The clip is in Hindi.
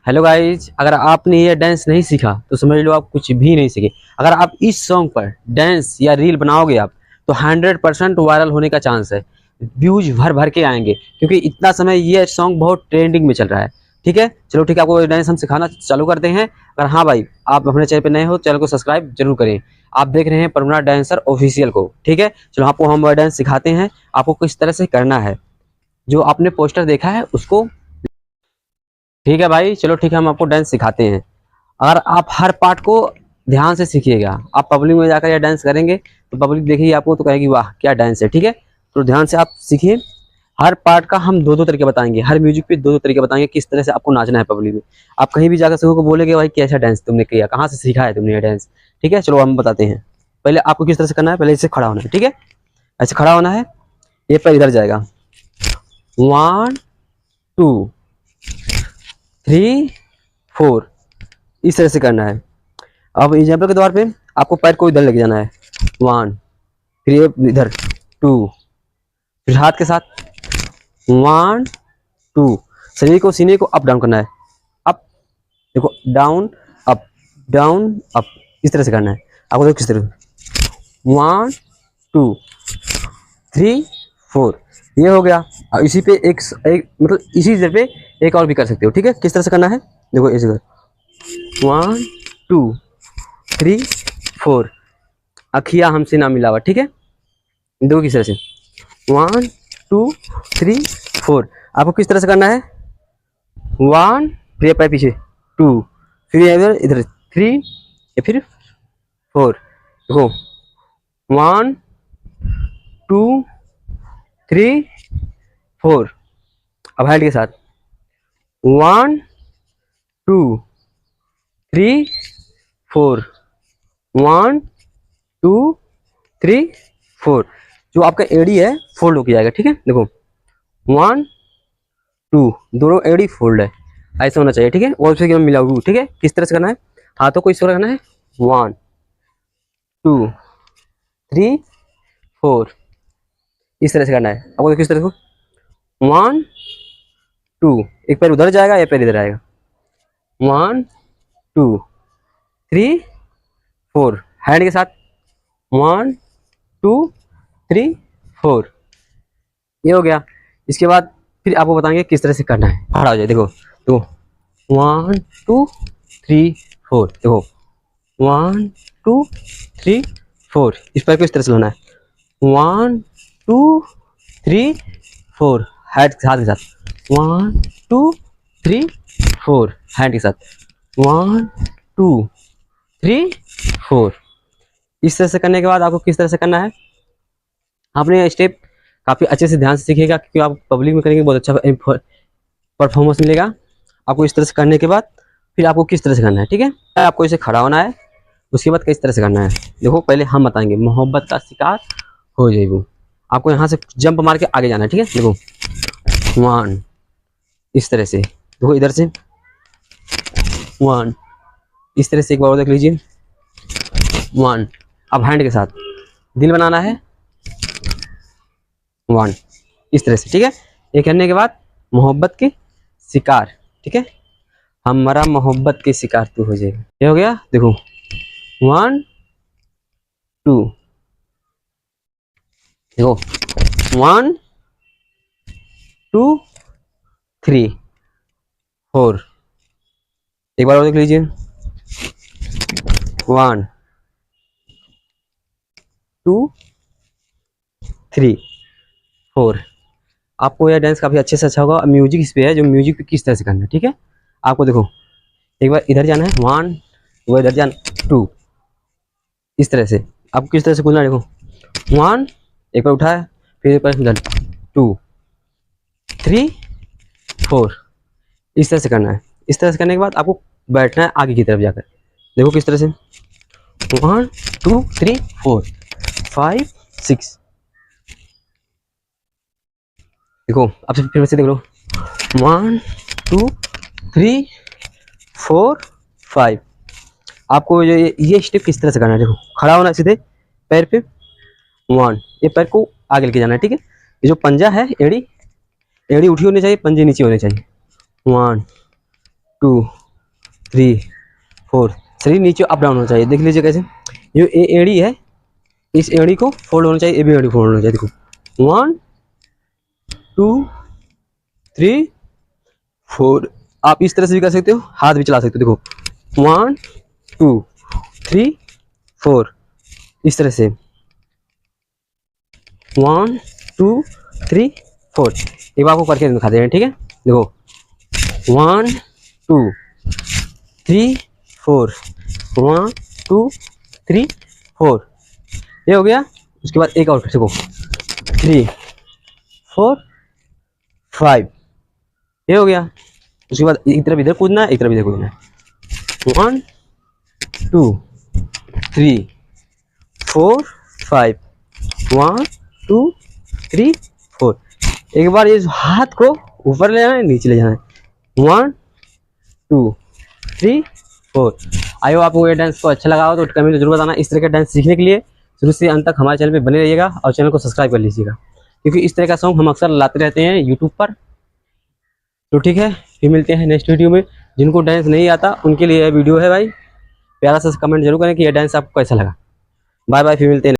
हेलो गाइज, अगर आपने ये डांस नहीं सीखा तो समझ लो आप कुछ भी नहीं सीखे। अगर आप इस सॉन्ग पर डांस या रील बनाओगे आप तो 100% वायरल होने का चांस है। व्यूज भर भर के आएंगे क्योंकि इतना समय ये सॉन्ग बहुत ट्रेंडिंग में चल रहा है। ठीक है, चलो ठीक है, आपको डांस हम सिखाना चालू करते हैं। अगर हाँ भाई आप अपने चैनल पर नए हो, चैनल को सब्सक्राइब जरूर करें। आप देख रहे हैं परमना डांसर ऑफिशियल को। ठीक है, चलो आपको हम डांस सिखाते हैं, आपको किस तरह से करना है। जो आपने पोस्टर देखा है उसको, ठीक है भाई, चलो ठीक है, हम आपको डांस सिखाते हैं। अगर आप हर पार्ट को ध्यान से सीखिएगा, आप पब्लिक में जाकर यह डांस करेंगे तो पब्लिक देखेगी आपको तो कहेगी वाह क्या डांस है। ठीक है, तो ध्यान से आप सीखिए। हर पार्ट का हम दो दो तरीके बताएंगे, हर म्यूजिक पे दो दो तरीके बताएंगे किस तरह से आपको नाचना है पब्लिक में। आप कहीं भी जाकर सबको बोलेंगे भाई कैसा डांस तुमने किया, कहाँ से सीखा है तुमने ये डांस। ठीक है, चलो हम बताते हैं। पहले आपको किस तरह से करना है, पहले इससे खड़ा होना है। ठीक है, ऐसे खड़ा होना है, ये पैर इधर जाएगा, 1 2 3 4, इस तरह से करना है। अब एग्जाम्पल के तौर पे आपको पैर को इधर लेके जाना है, 1, फिर इधर 2, फिर हाथ के साथ 1 2, शरीर को सीने को अप डाउन करना है। अप, देखो डाउन अप, इस तरह से करना है। आपको देखो किस तरह, 1 2 3 4, ये हो गया। और इसी पे एक मतलब इसी जगह पे एक और भी कर सकते हो। ठीक है, किस तरह से करना है, देखो इस 1 2 3 4, अखिया हमसे ना मिलावा। ठीक है, देखो किस तरह से 1 2 3 4। आपको किस तरह से करना है, 1, फिर पैर पीछे 2, फिर इधर इधर 3, या फिर 4। देखो 1 2 3 4। अब हैंड के साथ 1 2 3 4, 1 2 3 4। जो आपका एडी है फोल्ड होकर जाएगा। ठीक है, देखो 1 2, दोनों एडी फोल्ड है, ऐसा होना चाहिए। ठीक है, और फिर मिलाऊ। ठीक है, किस तरह से करना है, हाथों को इस तरह करना है, 1 2 3 4, इस तरह से करना है। आपको किस तरह से 1 2, एक पैर उधर जाएगा, एक पैर इधर आएगा, 1 2 3 4, हैंड के साथ 1 2 3 4, ये हो गया। इसके बाद फिर आपको बताएंगे किस तरह से करना है। खड़ा हो जाए, देखो 1 2 3 4, देखो 1 2 3 4, इस पैर को इस तरह से लाना है, 1 2 3 4, हाथ के साथ 1 2 3 4, हैंड के साथ 1 2 3 4। इस तरह से करने के बाद आपको किस तरह से करना है, आपने ये स्टेप काफ़ी अच्छे से ध्यान से सीखिएगा क्योंकि आप पब्लिक में करेंगे बहुत अच्छा परफॉर्मेंस मिलेगा आपको। इस तरह से करने के बाद फिर आपको किस तरह से करना है, ठीक है, आपको इसे खड़ा होना है। उसके बाद किस तरह से करना है, देखो पहले हम बताएंगे, मोहब्बत का शिकार हो जाएगी। आपको यहाँ से जंप मार के आगे जाना है। ठीक है, देखो 1, इस तरह से, देखो इधर से 1, इस तरह से एक बार और देख लीजिए 1। अब हैंड के साथ दिल बनाना है 1, इस तरह से। ठीक है, ये करने के बाद मोहब्बत के शिकार, ठीक है, हमारा मोहब्बत के शिकार तू हो जाएगा, ये हो गया। देखो 1 2, देखो 1 2 3 4, एक बार और देख लीजिए 1 2 3 4। आपको यह डांस काफ़ी अच्छे से अच्छा होगा। म्यूजिक इस पे है, जो म्यूजिक पे किस तरह से करना है। ठीक है, आपको देखो एक बार इधर जाना है 1, वो इधर जाना 2, इस तरह से आपको किस तरह से कूदना है। देखो 1, एक बार उठाया, फिर एक बार इधर 2 3 4, इस तरह से करना है। इस तरह से करने के बाद आपको बैठना है आगे की तरफ जाकर, देखो किस तरह से 1 2 3 4 5 6। देखो अब फिर से देख लो 1 2 3 4 5। आपको ये स्टेप किस तरह से करना है, देखो खड़ा होना सीधे पैर पे 1, ये पैर को आगे लेके जाना है। ठीक है, ये जो पंजा है, एड़ी उठी होनी चाहिए, पंजे नीचे होने चाहिए, 1 2 3 4। शरीर नीचे अप डाउन होना चाहिए। देख लीजिए कैसे, ये एड़ी है, इस एड़ी को फोल्ड होना चाहिए, ये भी एड़ी फोल्ड होना चाहिए। देखो 1 2 3 4। आप इस तरह से भी कर सकते हो, हाथ भी चला सकते हो। देखो 1 2 3 4, इस तरह से 1 2 3 4। एक बार आपको करके दिखा दे रहे हैं, ठीक है। देखो 1 2 3 4, 1 2 3 4, ये हो गया। उसके बाद एक और देखो 3 4 5, ये हो गया। उसके बाद एक तरफ इधर कूदना है, एक तरफ इधर कूदना है। 1 2 3 4 5, 1 2 3 4। एक बार ये हाथ को ऊपर ले जाना है, नीचे ले जाना है। 1 2 3 4। आई होप आपको ये डांस को अच्छा लगा हो तो कमेंट में जरूर बताना। इस तरह का डांस सीखने के लिए शुरू से अंत तक हमारे चैनल पे बने रहिएगा और चैनल को सब्सक्राइब कर लीजिएगा, क्योंकि इस तरह का सॉन्ग हम अक्सर लाते रहते हैं यूट्यूब पर। तो ठीक है, फिर मिलते हैं नेक्स्ट वीडियो में। जिनको डांस नहीं आता उनके लिए यह वीडियो है भाई। प्यारा सा कमेंट जरूर करें कि यह डांस आपको कैसा लगा। बाय बाय, फिर मिलते हैं।